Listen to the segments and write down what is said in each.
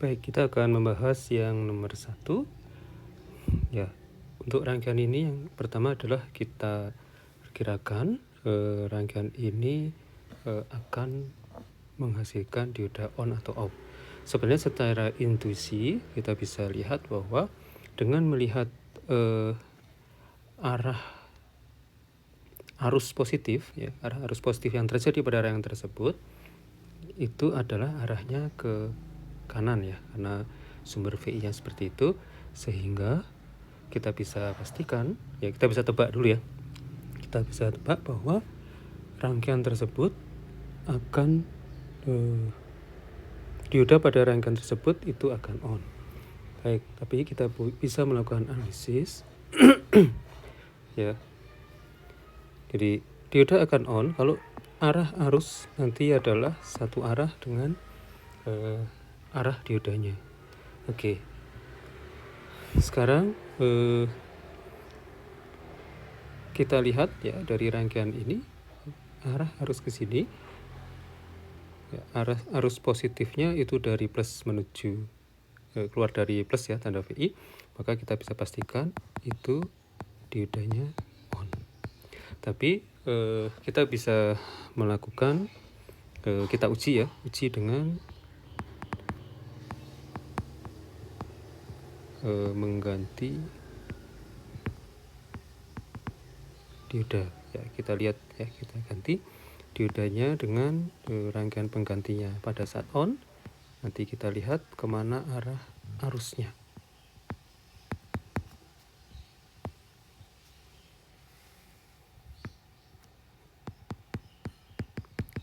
Baik, kita akan membahas yang nomor 1. Ya, untuk rangkaian ini yang pertama adalah kita perkirakan rangkaian ini akan menghasilkan dioda on atau off. Sebenarnya secara intuisi kita bisa lihat bahwa dengan melihat arah arus positif, ya, arah arus positif yang terjadi pada rangkaian tersebut itu adalah arahnya ke kanan, ya, karena sumber VI-nya seperti itu, sehingga kita bisa pastikan, ya, kita bisa tebak dulu, ya, kita bisa tebak bahwa rangkaian tersebut akan dioda pada rangkaian tersebut itu akan on. Baik, tapi kita bisa melakukan analisis ya. Jadi dioda akan on kalau arah arus nanti adalah satu arah dengan arah diodanya. Oke. Sekarang kita lihat, ya, dari rangkaian ini arah arus ke sini, ya, arus positifnya itu dari plus menuju keluar dari plus, ya, tanda VI, maka kita bisa pastikan itu diodanya on. Tapi kita bisa melakukan kita uji, ya, uji dengan mengganti dioda, ya. Kita lihat, ya, kita ganti diodanya dengan rangkaian penggantinya pada saat on. Nanti kita lihat kemana arah arusnya.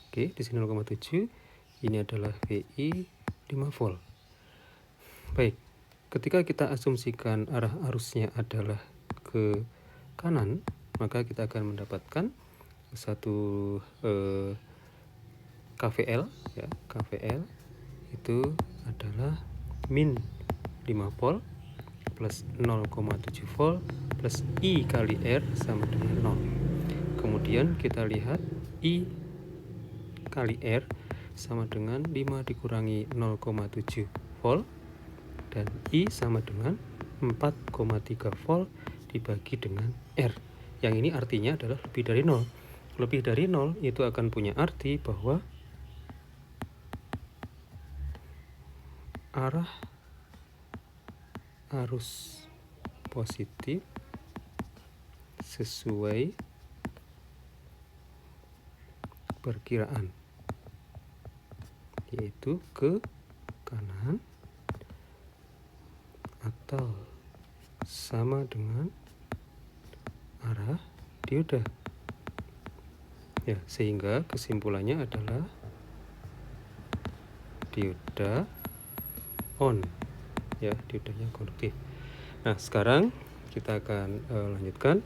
Oke, di sini 0,7. Ini adalah VI 5 volt. Baik, ketika kita asumsikan arah arusnya adalah ke kanan, maka kita akan mendapatkan satu KVL, ya. KVL itu adalah min 5 volt plus 0,7 volt plus I kali R sama dengan 0. Kemudian kita lihat I kali R sama dengan 5 dikurangi 0,7 volt dan I sama dengan 4,3 volt dibagi dengan R. Yang ini artinya adalah lebih dari 0. Lebih dari 0 itu akan punya arti bahwa arah arus positif sesuai perkiraan, yaitu ke kanan atau sama dengan arah dioda, ya, sehingga kesimpulannya adalah dioda on, ya, diodanya konduktif. Nah, sekarang kita akan lanjutkan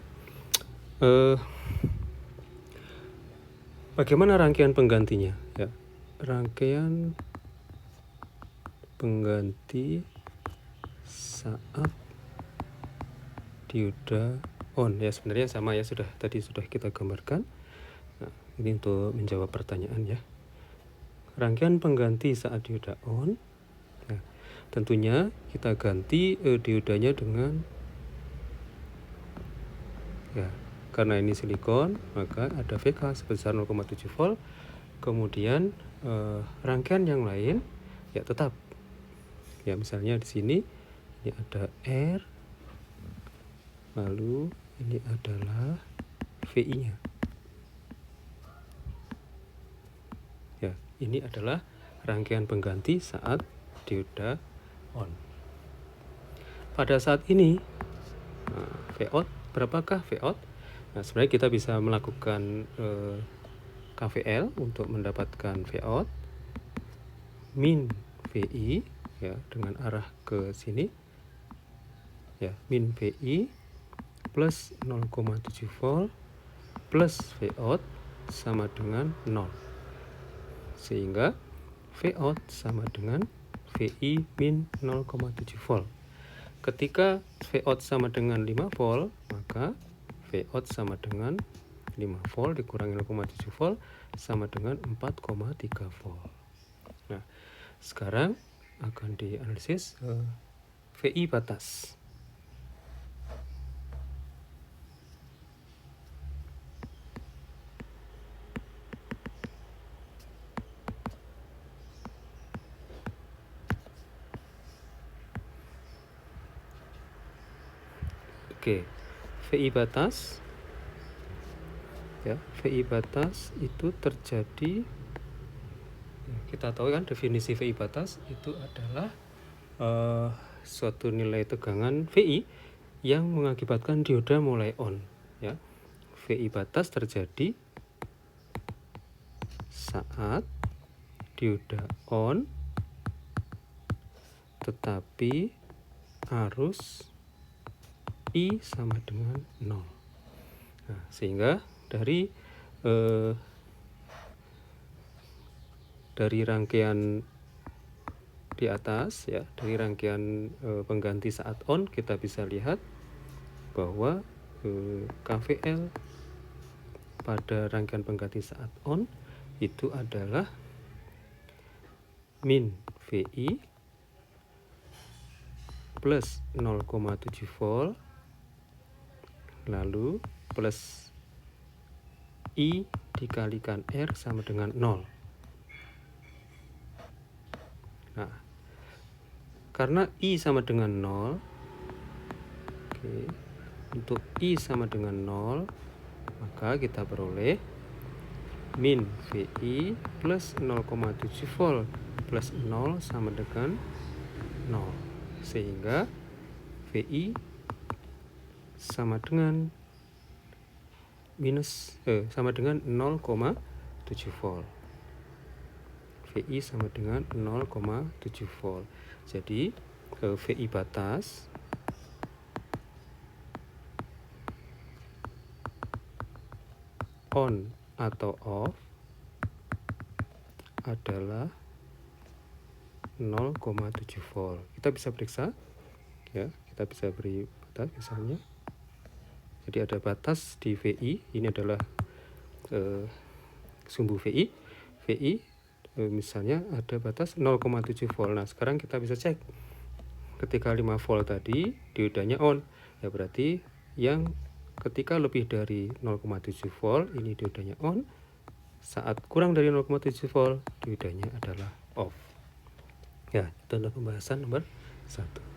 bagaimana rangkaian penggantinya, ya. Rangkaian pengganti saat dioda on, ya, sebenarnya sama, ya, tadi sudah kita gambarkan. Nah, ini untuk menjawab pertanyaan, ya. Rangkaian pengganti saat dioda on, ya, tentunya kita ganti diodanya dengan, ya, karena ini silikon maka ada VK sebesar 0,7 volt. Kemudian rangkaian yang lain, ya, tetap, ya, misalnya di sini ini ada R, lalu ini adalah VI-nya, ya. Ini adalah rangkaian pengganti saat dioda on. Pada saat ini Vout, berapakah Vout? Nah, sebenarnya kita bisa melakukan KVL untuk mendapatkan Vout min VI, ya, dengan arah ke sini, ya, min VI plus 0,7 volt plus Vout sama dengan 0, sehingga Vout sama dengan VI min 0,7 volt. Ketika Vout sama dengan 5 volt, maka Vout sama dengan 5 volt dikurangi 0,7 volt sama dengan 4,3 volt. Nah, sekarang akan dianalisis VI batas. Oke, VI batas ya, VI batas itu terjadi, kita tahu kan definisi VI batas itu adalah suatu nilai tegangan VI yang mengakibatkan dioda mulai on ya. VI batas terjadi saat dioda on tetapi arus I sama dengan 0. Nah, sehingga dari rangkaian di atas ya, dari rangkaian pengganti saat on, kita bisa lihat bahwa KVL pada rangkaian pengganti saat on itu adalah min VI plus 0,7 volt lalu plus I dikalikan R sama dengan 0. Nah, karena I sama dengan 0, oke, untuk I sama dengan 0, maka kita peroleh min VI plus 0,7 volt plus 0 sama dengan 0. Sehingga VI sama dengan sama dengan 0,7 volt. VI sama dengan 0,7 volt. Jadi VI batas on atau off adalah 0,7 volt. Kita bisa periksa ya, kita bisa beri batas misalnya. Jadi ada batas di VI, ini adalah sumbu VI. VI misalnya ada batas 0,7 volt. Nah, sekarang kita bisa cek. Ketika 5 volt tadi diodanya on, ya berarti yang ketika lebih dari 0,7 volt ini diodanya on. Saat kurang dari 0,7 volt diodanya adalah off. Ya, itu adalah pembahasan nomor 1.